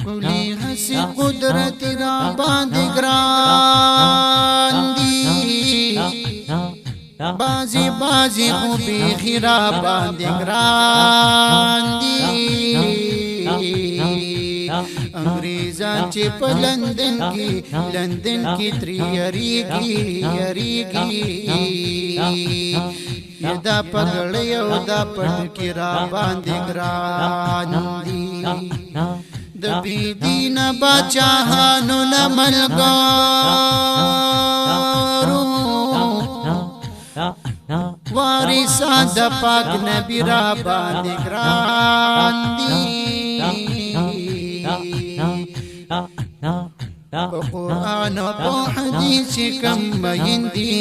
اولی حسی قدرت را باندې ګران دی بازی بازی خوبی خیرا باندې ګران دی انگریزان چې په لندن کې تری یریږي یدا پګړې او دا پټ کې را باندې ګران دي د بی دین بچاهانو نملګارو وارثان د پاک نبی را باندې ګران دي په قرآن او په حدیث کم مېندي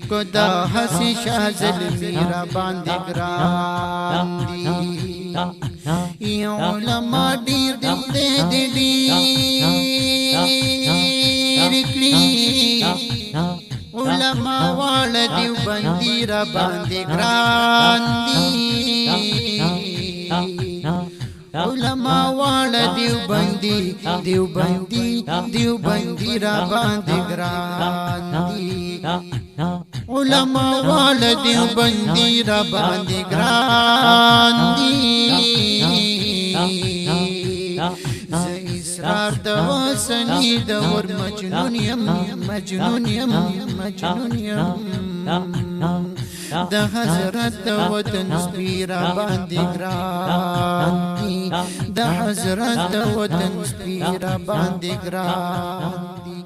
کو دا حسی شاه زلمی را باندې ګران دي علماء ډیر کړي علماء والا دیوبندی را باندې ګران دي علماء والا دیوبندی را باندې ګران دي علماء والا دیوبندی را باندې ګران دي زه اسرار د وسنی د ور مجنون یم د حضرت وطن سپیرا باندې ګران دي د حضرت وطن سپیرا باندې ګران دي